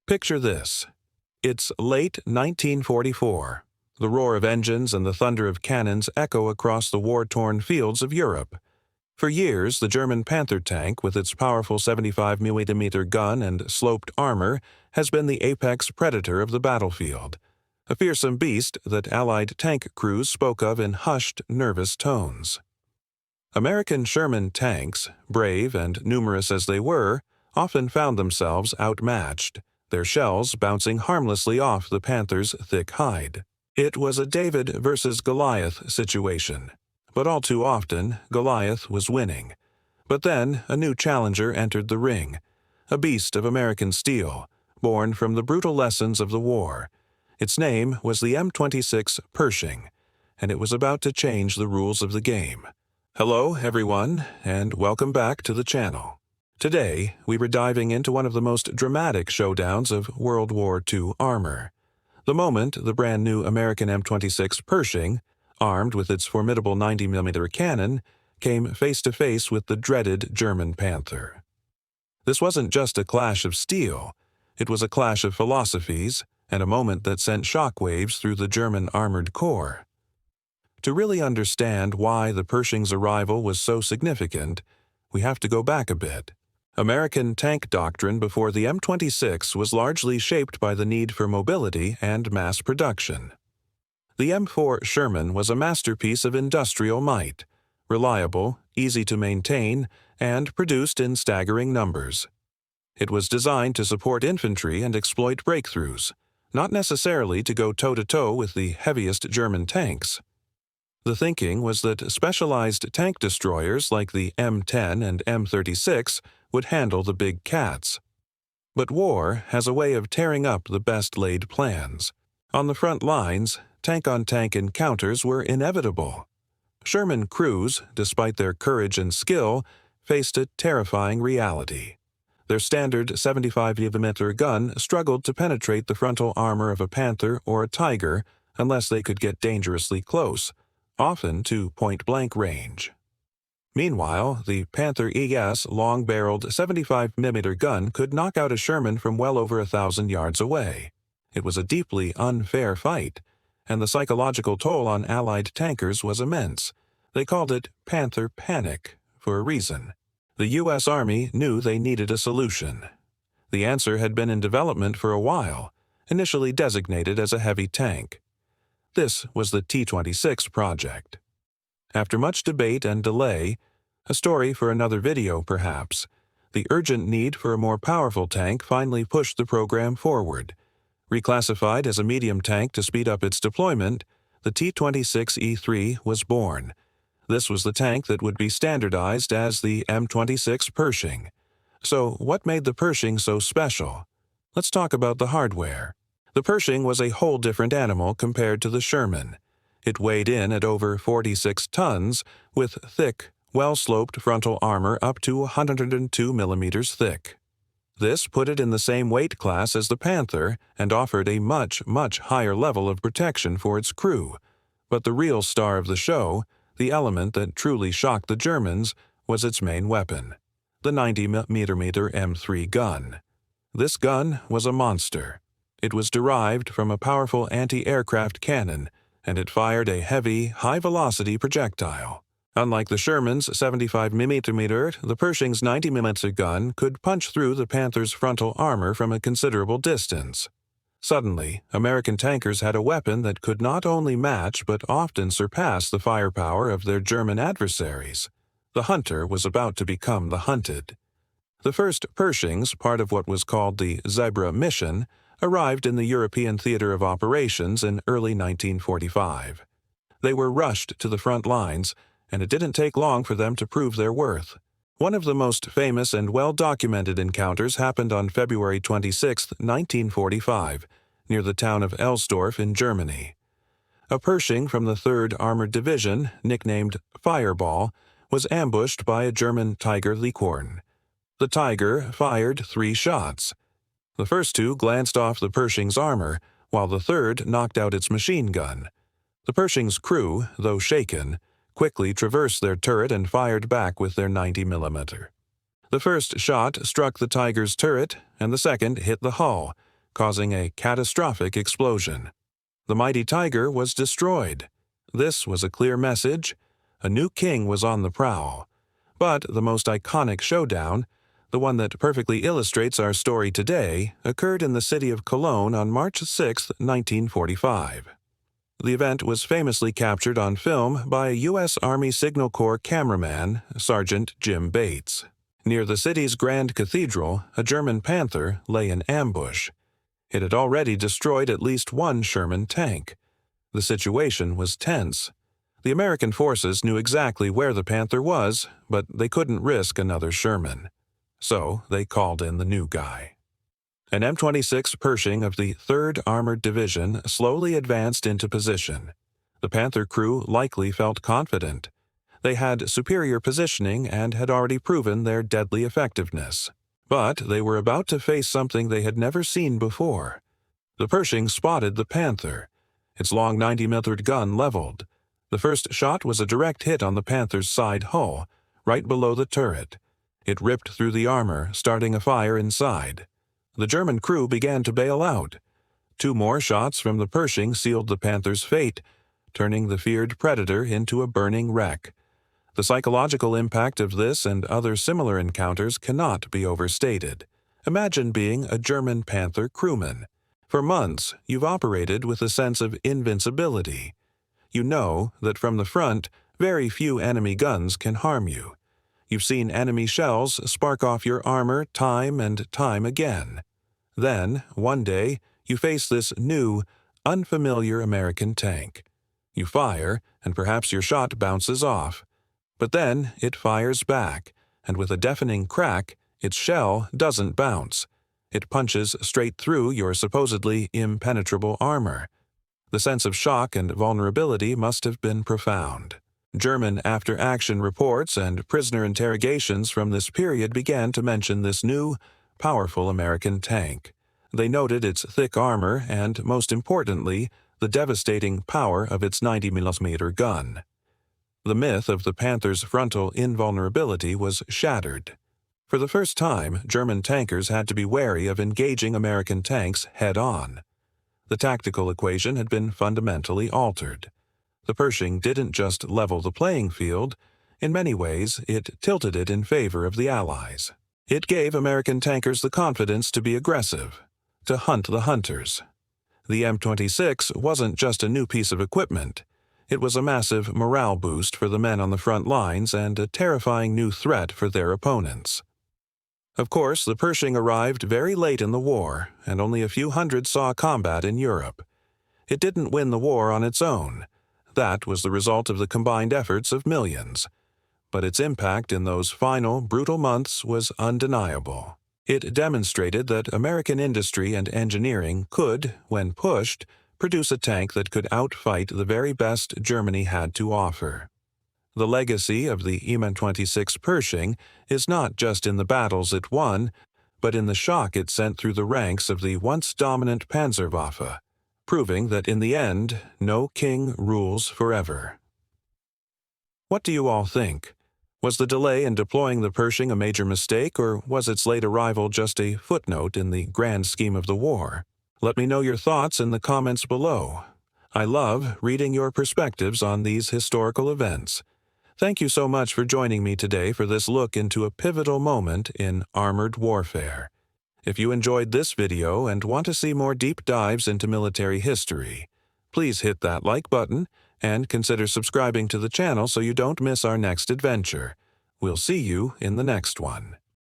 Picture this. It's late 1944. The roar of engines and the thunder of cannons echo across the war-torn fields of Europe. For years, the German Panther tank, with its powerful 75mm gun and sloped armor, has been the apex predator of the battlefield, a fearsome beast that Allied tank crews spoke of in hushed, nervous tones. American Sherman tanks, brave and numerous as they were, often found themselves outmatched, their shells bouncing harmlessly off the Panther's thick hide. It was a David versus Goliath situation, but all too often Goliath was winning. But then a new challenger entered the ring, a beast of American steel, born from the brutal lessons of the war. Its name was the M26 Pershing, and it was about to change the rules of the game. Hello, everyone, and welcome back to the channel. Today, we were diving into one of the most dramatic showdowns of World War II armor. The moment the brand-new American M26 Pershing, armed with its formidable 90mm cannon, came face-to-face with the dreaded German Panther. This wasn't just a clash of steel. It was a clash of philosophies, and a moment that sent shockwaves through the German armored corps. To really understand why the Pershing's arrival was so significant, we have to go back a bit. American tank doctrine before the M26 was largely shaped by the need for mobility and mass production. The M4 Sherman was a masterpiece of industrial might, reliable, easy to maintain, and produced in staggering numbers. It was designed to support infantry and exploit breakthroughs, not necessarily to go toe-to-toe with the heaviest German tanks. The thinking was that specialized tank destroyers like the M10 and M36 would handle the big cats. But war has a way of tearing up the best-laid plans. On the front lines, tank-on-tank encounters were inevitable. Sherman crews, despite their courage and skill, faced a terrifying reality. Their standard 75mm gun struggled to penetrate the frontal armor of a Panther or a Tiger unless they could get dangerously close, often to point-blank range. Meanwhile, the Panther ES long-barreled 75mm gun could knock out a Sherman from well over 1,000 yards away. It was a deeply unfair fight, and the psychological toll on Allied tankers was immense. They called it Panther Panic for a reason. The U.S. Army knew they needed a solution. The answer had been in development for a while, initially designated as a heavy tank. This was the T-26 project. After much debate and delay, a story for another video perhaps, the urgent need for a more powerful tank finally pushed the program forward. Reclassified as a medium tank to speed up its deployment, the T-26E3 was born. This was the tank that would be standardized as the M26 Pershing. So what made the Pershing so special? Let's talk about the hardware. The Pershing was a whole different animal compared to the Sherman. It weighed in at over 46 tons, with thick, well-sloped frontal armor up to 102mm thick. This put it in the same weight class as the Panther and offered a much higher level of protection for its crew. But the real star of the show, the element that truly shocked the Germans, was its main weapon, the 90mm M3 gun. This gun was a monster. It was derived from a powerful anti-aircraft cannon, and it fired a heavy, high-velocity projectile. Unlike the Sherman's 75mm, the Pershing's 90mm gun could punch through the Panther's frontal armor from a considerable distance. Suddenly, American tankers had a weapon that could not only match but often surpass the firepower of their German adversaries. The hunter was about to become the hunted. The first Pershings, part of what was called the Zebra mission, arrived in the European theater of operations in early 1945. They were rushed to the front lines, and it didn't take long for them to prove their worth. One of the most famous and well-documented encounters happened on February 26, 1945, near the town of Elsdorf in Germany. A Pershing from the 3rd Armored Division, nicknamed Fireball, was ambushed by a German Tiger Licorne. The Tiger fired 3 shots. The first 2 glanced off the Pershing's armor, while the third knocked out its machine gun. The Pershing's crew, though shaken, quickly traversed their turret and fired back with their 90mm. The first shot struck the Tiger's turret, and the second hit the hull, causing a catastrophic explosion. The mighty tiger was destroyed. This was a clear message. A new king was on the prowl. But the most iconic showdown, the one that perfectly illustrates our story today, occurred in the city of Cologne on March 6, 1945. The event was famously captured on film by a U.S. Army Signal Corps cameraman, Sergeant Jim Bates. Near the city's Grand Cathedral, a German Panther lay in ambush. It had already destroyed at least one Sherman tank. The situation was tense. The American forces knew exactly where the Panther was, but they couldn't risk another Sherman. So they called in the new guy. An M26 Pershing of the 3rd Armored Division slowly advanced into position. The Panther crew likely felt confident. They had superior positioning and had already proven their deadly effectiveness. But they were about to face something they had never seen before. The Pershing spotted the Panther, its long 90mm gun leveled. The first shot was a direct hit on the Panther's side hull, right below the turret. It ripped through the armor, starting a fire inside. The German crew began to bail out. 2 more shots from the Pershing sealed the Panther's fate, turning the feared predator into a burning wreck. The psychological impact of this and other similar encounters cannot be overstated. Imagine being a German Panther crewman. For months, you've operated with a sense of invincibility. You know that from the front, very few enemy guns can harm you. You've seen enemy shells spark off your armor time and time again. Then, one day, you face this new, unfamiliar American tank. You fire, and perhaps your shot bounces off. But then it fires back, and with a deafening crack, its shell doesn't bounce. It punches straight through your supposedly impenetrable armor. The sense of shock and vulnerability must have been profound. German after-action reports and prisoner interrogations from this period began to mention this new, powerful American tank. They noted its thick armor and, most importantly, the devastating power of its 90mm gun. The myth of the Panther's frontal invulnerability was shattered. For the first time, German tankers had to be wary of engaging American tanks head-on. The tactical equation had been fundamentally altered. The Pershing didn't just level the playing field. In many ways, it tilted it in favor of the Allies. It gave American tankers the confidence to be aggressive, to hunt the hunters. The M26 wasn't just a new piece of equipment. It was a massive morale boost for the men on the front lines and a terrifying new threat for their opponents. Of course, the Pershing arrived very late in the war, and only a few hundred saw combat in Europe. It didn't win the war on its own. That was the result of the combined efforts of millions. But its impact in those final, brutal months was undeniable. It demonstrated that American industry and engineering could, when pushed, produce a tank that could outfight the very best Germany had to offer. The legacy of the M26 Pershing is not just in the battles it won, but in the shock it sent through the ranks of the once dominant Panzerwaffe, proving that in the end, no king rules forever. What do you all think? Was the delay in deploying the Pershing a major mistake, or was its late arrival just a footnote in the grand scheme of the war? Let me know your thoughts in the comments below. I love reading your perspectives on these historical events. Thank you so much for joining me today for this look into a pivotal moment in armored warfare. If you enjoyed this video and want to see more deep dives into military history, please hit that like button and consider subscribing to the channel so you don't miss our next adventure. We'll see you in the next one.